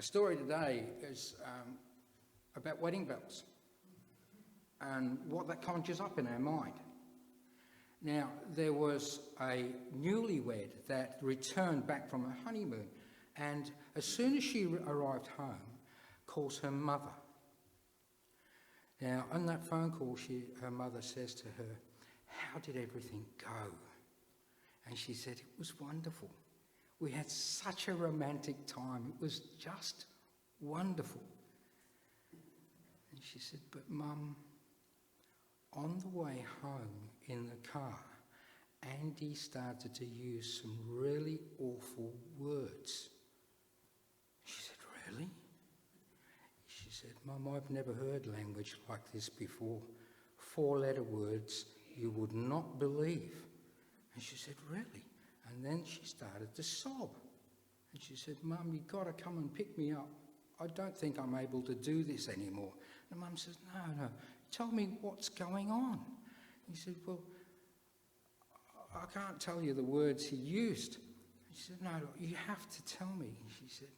story today is about wedding bells and what that conjures up in our mind. Now, there was a newlywed that returned back from a honeymoon, and as soon as she arrived home, calls her mother. Now, on that phone call, her mother says to her, "How did everything go?" And she said, "It was wonderful. We had such a romantic time. It was just wonderful." And she said, "But Mum, on the way home in the car, Andy started to use some really awful words." She said, "Really?" She said, "Mum, I've never heard language like this before. 4-letter words you would not believe." And she said, "Really?" And then she started to sob. And she said, "Mum, you've got to come and pick me up. I don't think I'm able to do this anymore." And Mum says, No, tell me what's going on." He said, "Well, I can't tell you the words he used." And she said, "No, you have to tell me." And she said,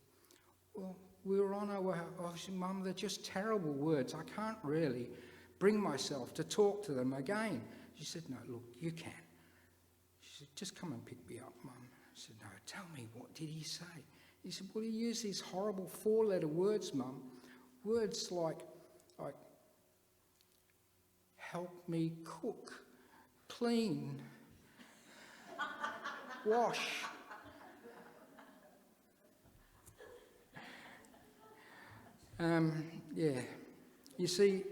"Well, we were on our way." I said, "Mum, they're just terrible words. I can't really bring myself to talk to them again." She said, "No, look, you can." She said, "Just come and pick me up, Mum." I said, "No, tell me, what did he say?" He said, "Well, he used these horrible 4-letter words, Mum. Words like help me cook, clean, wash." Yeah. You see,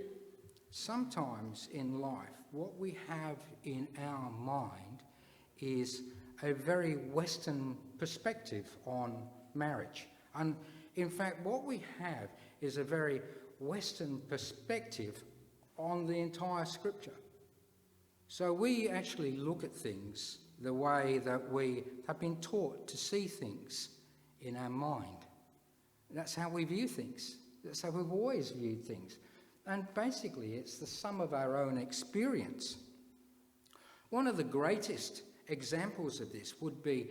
sometimes in life, what we have in our mind is a very Western perspective on marriage. And in fact, what we have is a very Western perspective on the entire Scripture. So we actually look at things the way that we have been taught to see things in our mind. That's how we view things. That's how we've always viewed things. And basically, it's the sum of our own experience. One of the greatest examples of this would be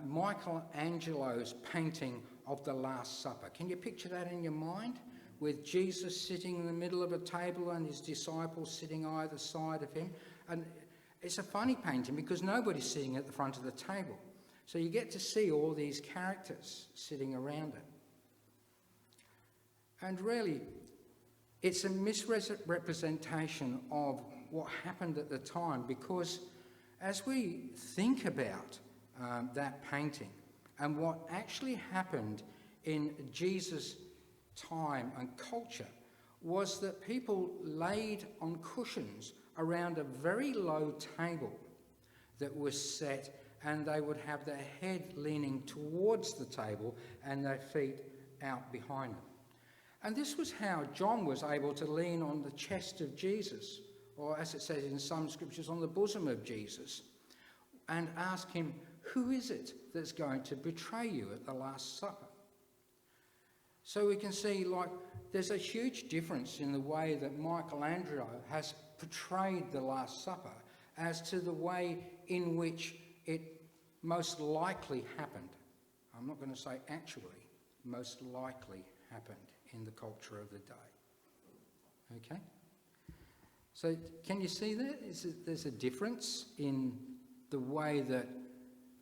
Michelangelo's painting of the Last Supper. Can you picture that in your mind? With Jesus sitting in the middle of a table and his disciples sitting either side of him. And it's a funny painting because nobody's sitting at the front of the table. So you get to see all these characters sitting around it. And really, it's a misrepresentation of what happened at the time, because as we think about that painting and what actually happened in Jesus' time and culture was that people laid on cushions around a very low table that was set, and they would have their head leaning towards the table and their feet out behind them. And this was how John was able to lean on the chest of Jesus, or as it says in some scriptures, on the bosom of Jesus, and ask him, "Who is it that's going to betray you at the Last Supper?" So we can see, there's a huge difference in the way that Michelangelo has portrayed the Last Supper as to the way in which it most likely happened. I'm not going to say actually, most likely happened in the culture of the day. Okay? So can you see that? There's a difference in the way that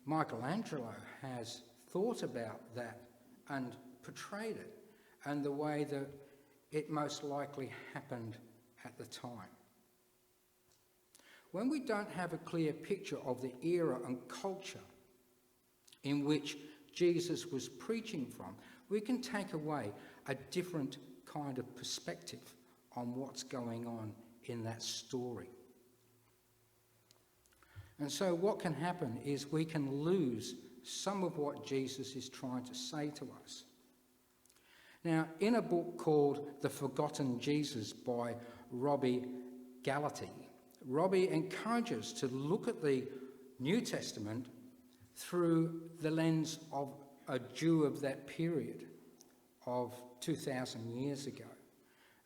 Michelangelo has thought about that and portrayed it, and the way that it most likely happened at the time. When we don't have a clear picture of the era and culture in which Jesus was preaching from, we can take away a different kind of perspective on what's going on in that story. And so what can happen is we can lose some of what Jesus is trying to say to us. Now, in a book called The Forgotten Jesus by Robbie Gallaty, Robbie encourages to look at the New Testament through the lens of a Jew of that period of 2,000 years ago.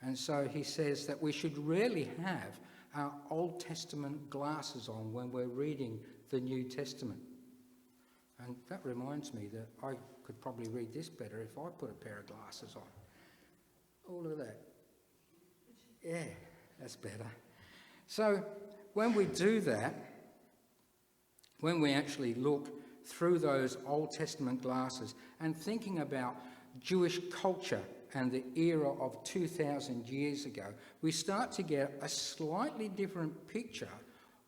And so he says that we should really have our Old Testament glasses on when we're reading the New Testament. And that reminds me that I could probably read this better if I put a pair of glasses on. Oh, look at that. Yeah, that's better. So when we do that, when we actually look through those Old Testament glasses and thinking about Jewish culture and the era of 2,000 years ago, we start to get a slightly different picture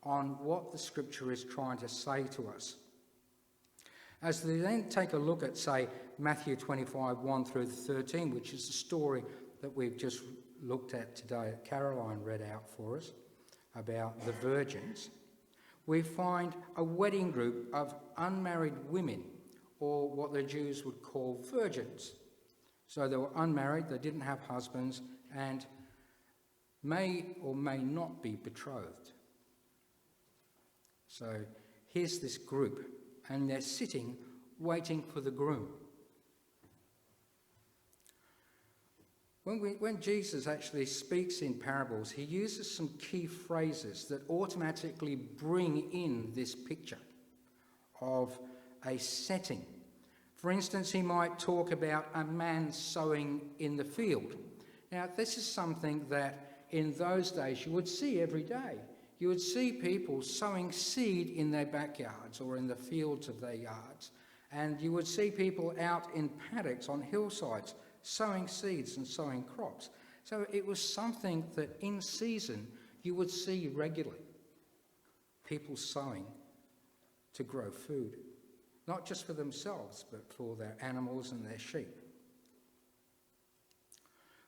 on what the scripture is trying to say to us. As we then take a look at, say, Matthew 25, 1 through 13, which is the story that we've just looked at today, that Caroline read out for us, about the virgins, we find a wedding group of unmarried women, or what the Jews would call virgins. So they were unmarried, they didn't have husbands, and may or may not be betrothed. So here's this group, and they're sitting, waiting for the groom. When Jesus actually speaks in parables, he uses some key phrases that automatically bring in this picture of a setting. For instance, he might talk about a man sowing in the field. Now, this is something that in those days you would see every day. You would see people sowing seed in their backyards or in the fields of their yards. And you would see people out in paddocks on hillsides sowing seeds and sowing crops. So it was something that in season you would see regularly. People sowing to grow food, not just for themselves, but for their animals and their sheep.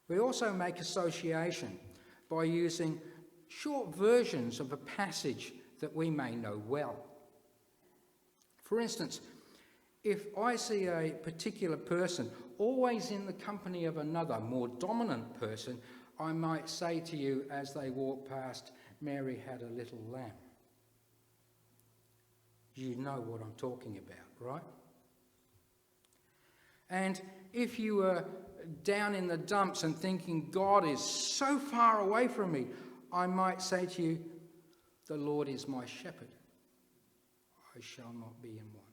We also make association by using short versions of a passage that we may know well. For instance, if I see a particular person always in the company of another, more dominant person, I might say to you as they walk past, Mary had a little lamb. You know what I'm talking about, right? And if you were down in the dumps and thinking, God is so far away from me, I might say to you, the Lord is my shepherd. I shall not be in want.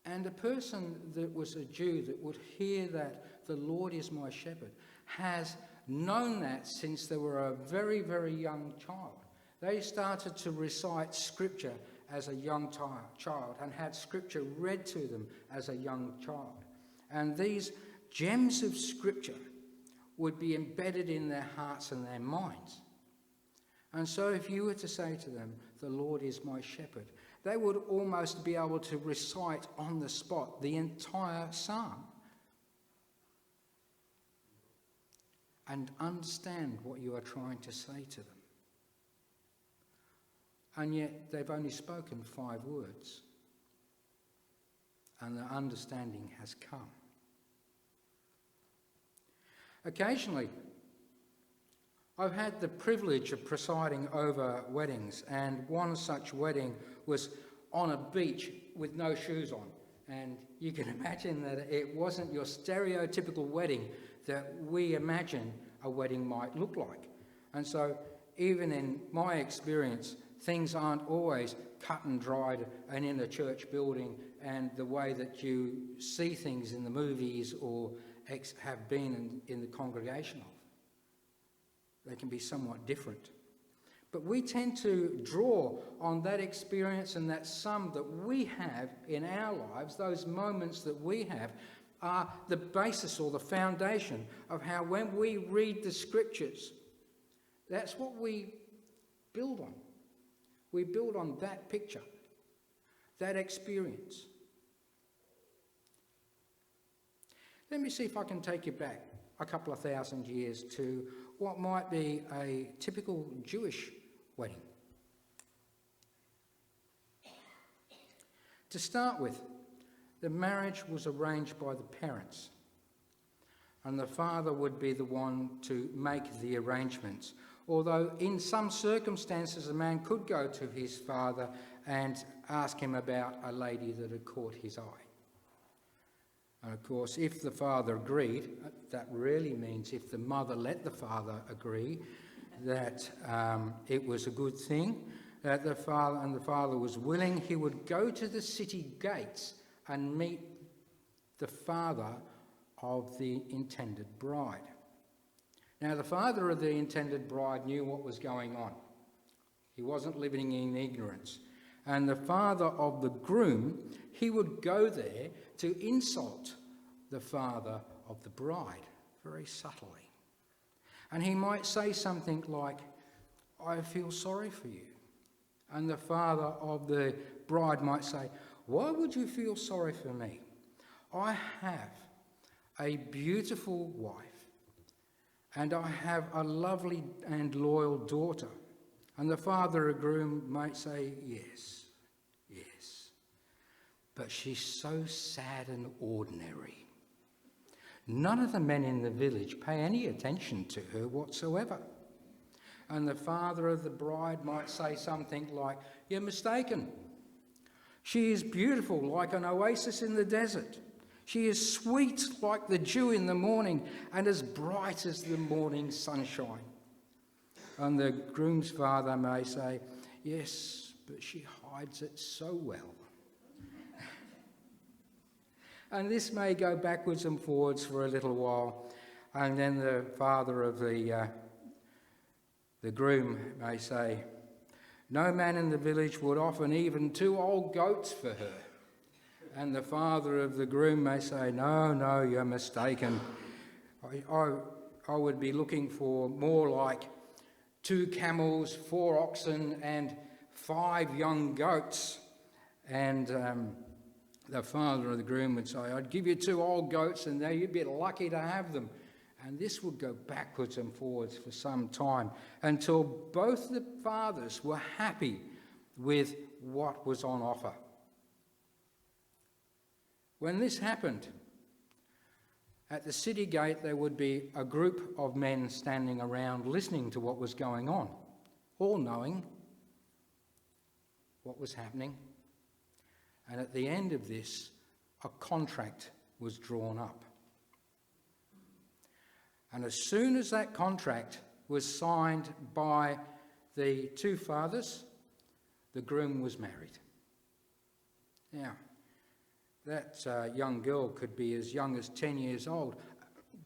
And a person that was a Jew that would hear that the Lord is my shepherd has known that since they were a very, very young child. They started to recite scripture as a young child and had scripture read to them as a young child. And these gems of scripture would be embedded in their hearts and their minds. And so if you were to say to them, the Lord is my shepherd, they would almost be able to recite on the spot the entire psalm and understand what you are trying to say to them. And yet they've only spoken 5 words, and the understanding has come. Occasionally, I've had the privilege of presiding over weddings, and one such wedding was on a beach with no shoes on. And you can imagine that it wasn't your stereotypical wedding that we imagine a wedding might look like. And so even in my experience, things aren't always cut and dried and in a church building and the way that you see things in the movies or have been in the congregation of. They can be somewhat different. But we tend to draw on that experience and that sum that we have in our lives, those moments that we have, are the basis or the foundation of how when we read the scriptures, that's what we build on. We build on that picture, that experience. Let me see if I can take you back a couple of thousand years to what might be a typical Jewish wedding. To start with, the marriage was arranged by the parents, and the father would be the one to make the arrangements. Although in some circumstances a man could go to his father and ask him about a lady that had caught his eye. And of course, if the father agreed, that really means if the mother let the father agree that it was a good thing, that the father was willing, he would go to the city gates and meet the father of the intended bride. Now, the father of the intended bride knew what was going on. He wasn't living in ignorance. And the father of the groom, he would go there to insult the father of the bride very subtly. And he might say something like, "I feel sorry for you." And the father of the bride might say, "Why would you feel sorry for me? I have a beautiful wife, and I have a lovely and loyal daughter." And the father of the groom might say, yes, but she's so sad and ordinary. None of the men in the village pay any attention to her whatsoever. And the father of the bride might say something like, "You're mistaken. She is beautiful like an oasis in the desert. She is sweet like the dew in the morning and as bright as the morning sunshine." And the groom's father may say, "Yes, but she hides it so well." And this may go backwards and forwards for a little while, and then the father of the groom may say, "No man in the village would offer even 2 old goats for her." And the father of the groom may say, No, you're mistaken. I would be looking for more like 2 camels, 4 oxen, and 5 young goats." And the father of the groom would say, "I'd give you 2 old goats and you'd be lucky to have them." And this would go backwards and forwards for some time until both the fathers were happy with what was on offer. When this happened, at the city gate there would be a group of men standing around listening to what was going on, all knowing what was happening. And at the end of this, a contract was drawn up. And as soon as that contract was signed by the 2 fathers, the groom was married. Now, that young girl could be as young as 10 years old.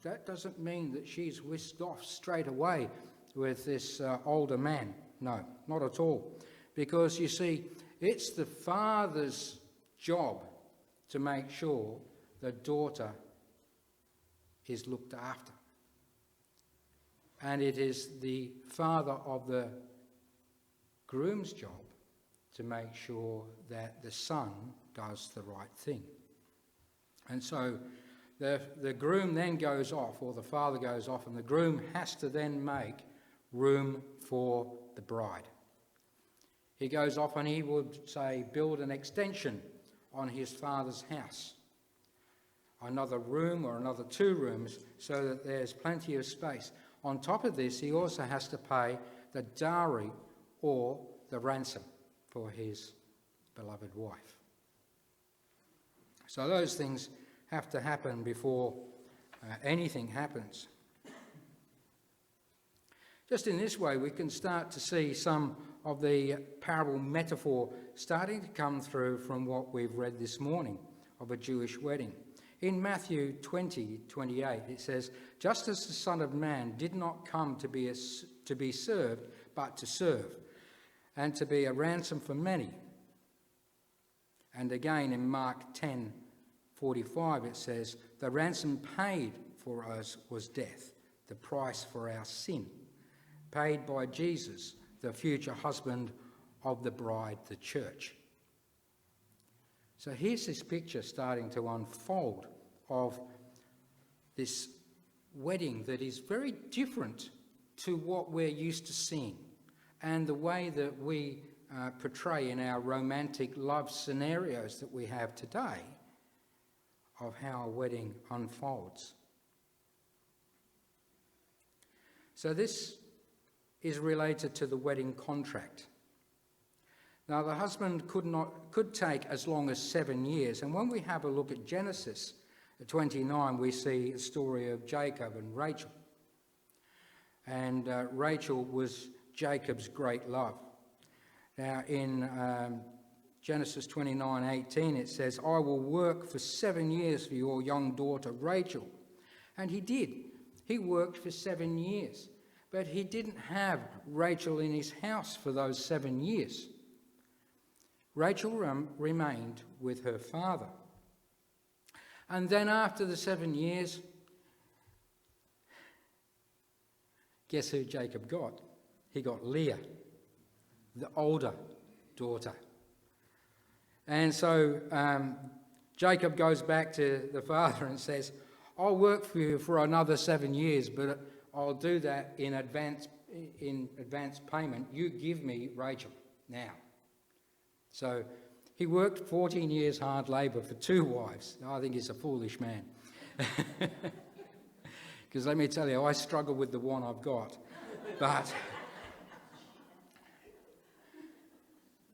That doesn't mean that she's whisked off straight away with this older man. No, not at all. Because, you see, it's the father's job to make sure the daughter is looked after. And it is the father of the groom's job to make sure that the son does the right thing. And so the groom then goes off, or the father goes off, and the groom has to then make room for the bride. He goes off and he would, say, build an extension on his father's house, another room or another 2 rooms, so that there's plenty of space. On top of this, he also has to pay the dowry or the ransom for his beloved wife. So those things have to happen before anything happens. Just in this way, we can start to see some of the parable metaphor starting to come through from what we've read this morning of a Jewish wedding. In Matthew 20:28, it says, "Just as the Son of Man did not come to be served, but to serve, and to be a ransom for many." And again in Mark 10:45, it says, "The ransom paid for us was death, the price for our sin, paid by Jesus, the future husband of the bride, the church." So here's this picture starting to unfold of this wedding that is very different to what we're used to seeing and the way that we portray in our romantic love scenarios that we have today of how a wedding unfolds. So this is related to the wedding contract. Now, the husband could take as long as 7 years, and when we have a look at Genesis 29, we see a story of Jacob and Rachel. And Rachel was Jacob's great love. Now in Genesis 29:18 it says, I will work for 7 years for your young daughter Rachel. And he did. He worked for 7 years. But he didn't have Rachel in his house for those 7 years. Rachel remained with her father. And then after the 7 years, guess who Jacob got? He got Leah, the older daughter. And so Jacob goes back to the father and says, I'll work for you for another 7 years, but I'll do that in advance payment. You give me Rachel now. So he worked 14 years hard labour for 2 wives. I think he's a foolish man. Because let me tell you, I struggle with the one I've got. But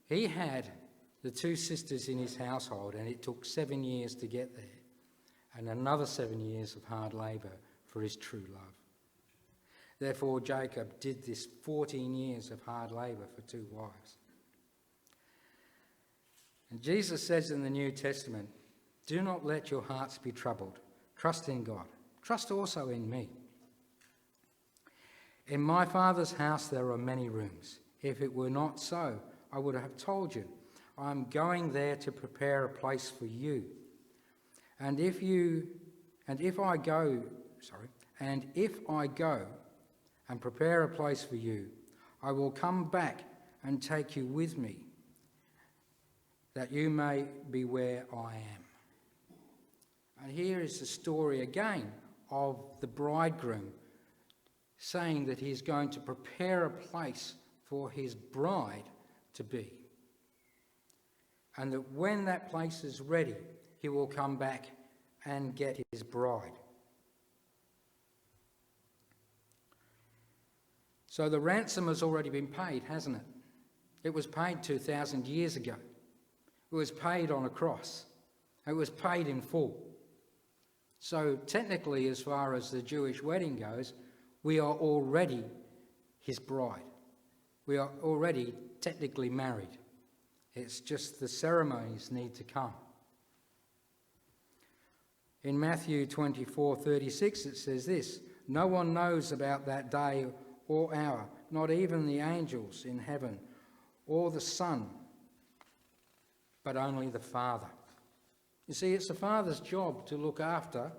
he had the 2 sisters in his household, and it took 7 years to get there, and another 7 years of hard labour for his true love. Therefore, Jacob did this 14 years of hard labour for 2 wives. And Jesus says in the New Testament, do not let your hearts be troubled. Trust in God. Trust also in me. In my Father's house there are many rooms. If it were not so, I would have told you. I am going there to prepare a place for you. And if I go and prepare a place for you, I will come back and take you with me, that you may be where I am. And here is the story again of the bridegroom saying that he is going to prepare a place for his bride to be. And that when that place is ready, he will come back and get his bride. So the ransom has already been paid, hasn't it? It was paid 2,000 years ago. It was paid on a cross. It was paid in full. So technically, as far as the Jewish wedding goes, we are already his bride. We are already technically married. It's just the ceremonies need to come. In Matthew 24:36 it says this, no one knows about that day or hour, not even the angels in heaven or the Son, but only the Father. You see, it's the Father's job to look after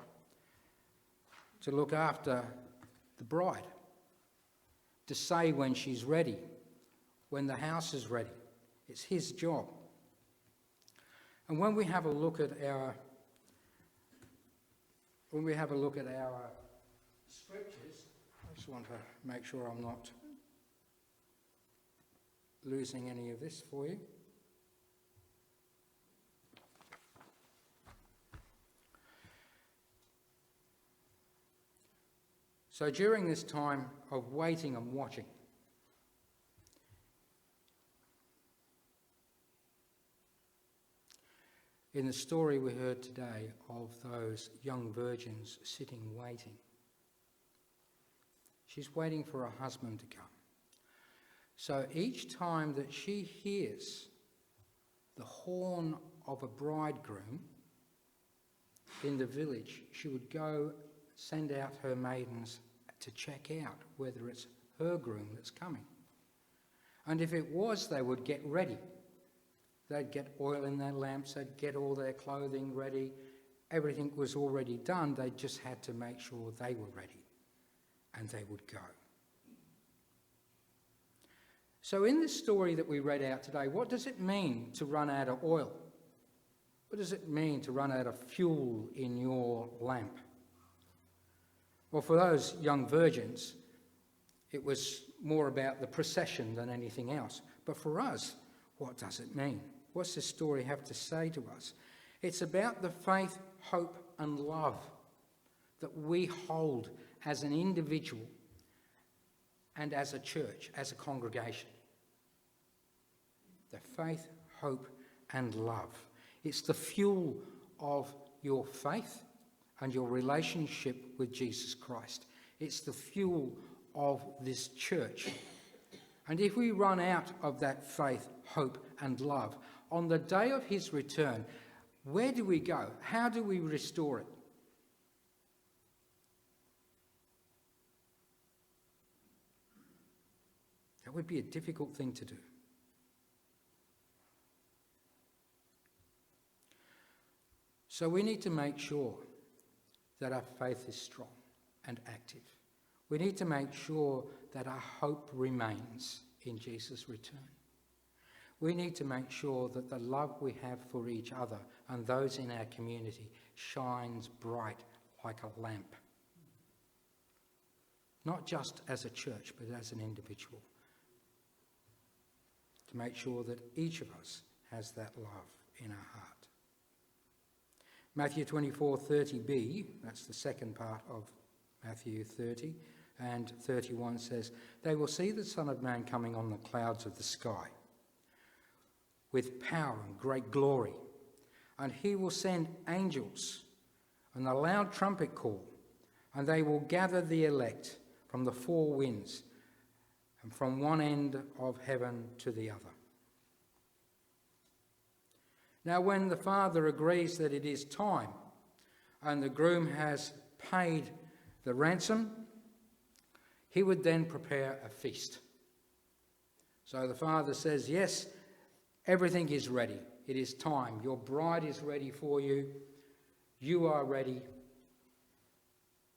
the bride, to say when she's ready, when the house is ready. It's his job. And when we have a look at our scriptures, I just want to make sure I'm not losing any of this for you. So during this time of waiting and watching, in the story we heard today of those young virgins sitting waiting, she's waiting for her husband to come. So each time that she hears the horn of a bridegroom in the village, she would go send out her maidens to check out whether it's her groom that's coming. And if it was, they would get ready. They'd get oil in their lamps, they'd get all their clothing ready. Everything was already done, they just had to make sure they were ready, and they would go. So in this story that we read out today, what does it mean to run out of oil? What does it mean to run out of fuel in your lamp? Well, for those young virgins, it was more about the procession than anything else. But for us, what does it mean? What's this story have to say to us? It's about the faith, hope, and love that we hold as an individual and as a church, as a congregation. The faith, hope, and love. It's the fuel of your faith and your relationship with Jesus Christ. It's the fuel of this church. And if we run out of that faith, hope and love, on the day of his return, where do we go? How do we restore it? That would be a difficult thing to do. So we need to make sure that our faith is strong and active. We need to make sure that our hope remains in Jesus' return. We need to make sure that the love we have for each other and those in our community shines bright like a lamp. Not just as a church, but as an individual. To make sure that each of us has that love in our heart. Matthew 24:30b, that's the second part of Matthew 30, and 31 says, "They will see the Son of Man coming on the clouds of the sky with power and great glory, and he will send angels and a loud trumpet call, and they will gather the elect from the four winds and from one end of heaven to the other." Now, when the father agrees that it is time and the groom has paid the ransom, he would then prepare a feast. So the father says, yes, everything is ready. It is time. Your bride is ready for you. You are ready.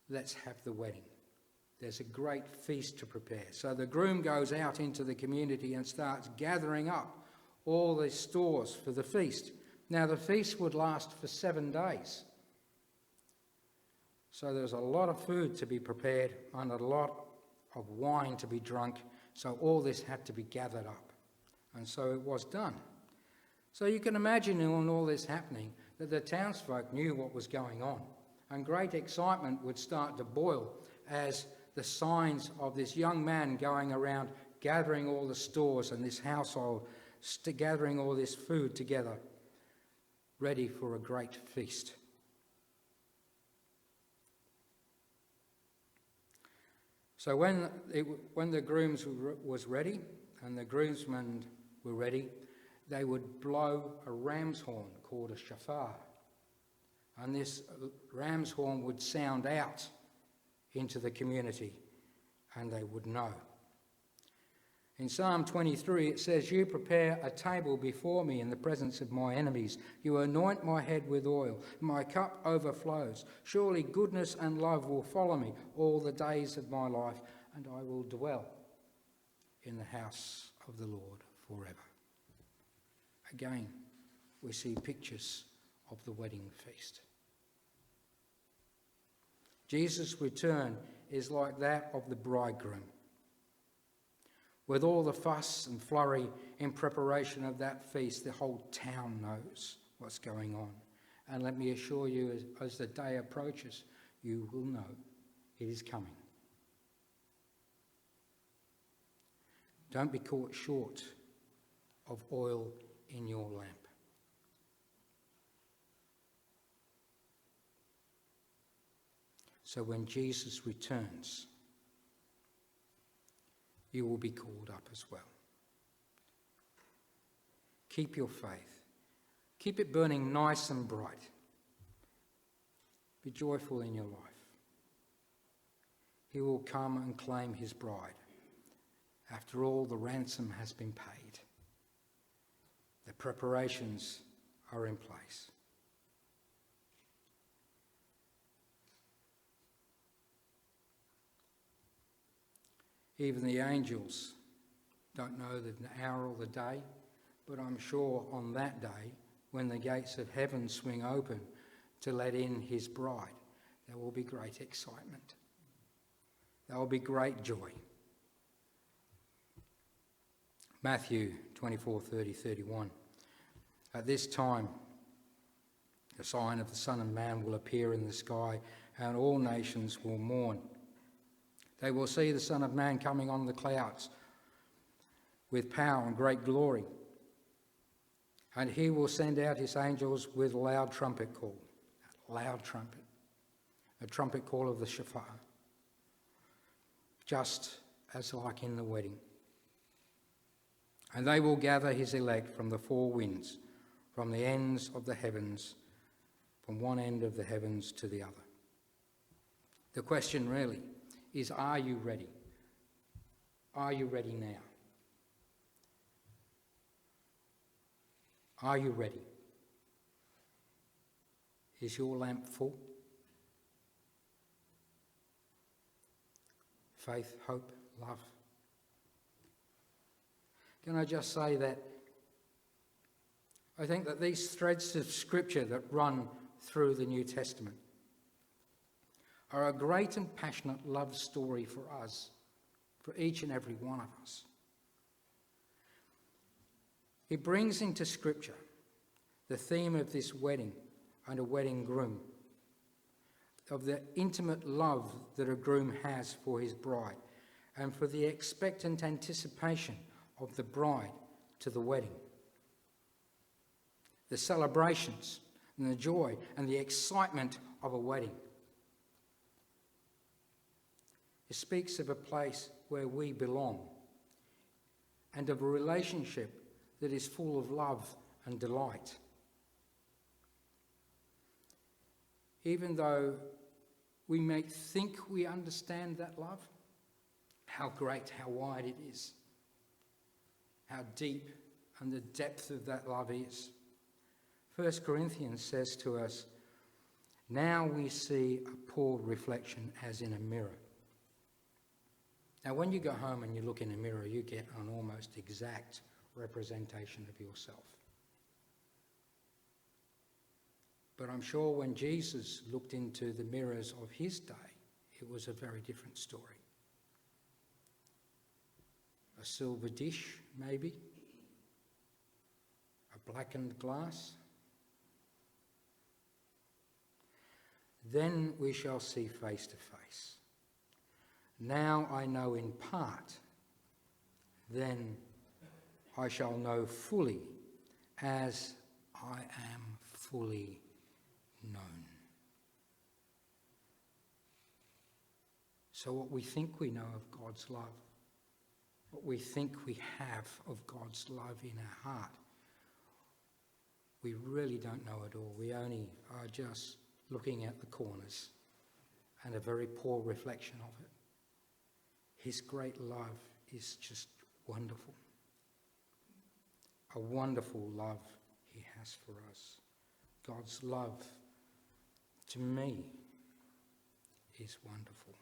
Let's have the wedding. There's a great feast to prepare. So the groom goes out into the community and starts gathering up all the stores for the feast. Now, the feast would last for 7 days. So there's a lot of food to be prepared and a lot of wine to be drunk. So all this had to be gathered up. And so it was done. So you can imagine in all this happening that the townsfolk knew what was going on. And great excitement would start to boil as the signs of this young man going around gathering all the stores and this household, gathering all this food together, ready for a great feast. So when the grooms was ready and the groomsmen were ready, they would blow a ram's horn called a shofar. And this ram's horn would sound out into the community and they would know. In Psalm 23 it says, "You prepare a table before me in the presence of my enemies. You anoint my head with oil. My cup overflows. Surely goodness and love will follow me all the days of my life, and I will dwell in the house of the Lord forever." Again, we see pictures of the wedding feast. Jesus' return is like that of the bridegroom. With all the fuss and flurry in preparation of that feast, the whole town knows what's going on. And let me assure you, as the day approaches, you will know it is coming. Don't be caught short of oil in your lamp. So when Jesus returns, you will be called up as well. Keep your faith. Keep it burning nice and bright. Be joyful in your life. He will come and claim his bride. After all, the ransom has been paid. The preparations are in place. Even the angels don't know the hour or the day, but I'm sure on that day, when the gates of heaven swing open to let in his bride, there will be great excitement. There will be great joy. Matthew 24:30-31. At this time, the sign of the Son of Man will appear in the sky, and all nations will mourn. They will see the Son of Man coming on the clouds with power and great glory. And he will send out his angels with a loud trumpet call. A loud trumpet. A trumpet call of the shofar. Just as like in the wedding. And they will gather his elect from the four winds, from the ends of the heavens, from one end of the heavens to the other. The question really is, are you ready? Are you ready now? Are you ready? Is your lamp full? Faith, hope, love. Can I just say that I think that these threads of Scripture that run through the New Testament are a great and passionate love story for us, for each and every one of us. It brings into Scripture the theme of this wedding and a wedding groom, of the intimate love that a groom has for his bride, and for the expectant anticipation of the bride to the wedding. The celebrations and the joy and the excitement of a wedding. It speaks of a place where we belong and of a relationship that is full of love and delight. Even though we may think we understand that love, how great, how wide it is, how deep and the depth of that love is. 1 Corinthians says to us, now we see a poor reflection as in a mirror. Now when you go home and you look in a mirror, you get an almost exact representation of yourself. But I'm sure when Jesus looked into the mirrors of his day, it was a very different story. A silver dish, maybe. A blackened glass. Then we shall see face to face. Now I know in part, then I shall know fully as I am fully known. So what we think we know of God's love, what we think we have of God's love in our heart, we really don't know it all. We only are just looking at the corners and a very poor reflection of it. His great love is just wonderful. A wonderful love he has for us. God's love to me is wonderful.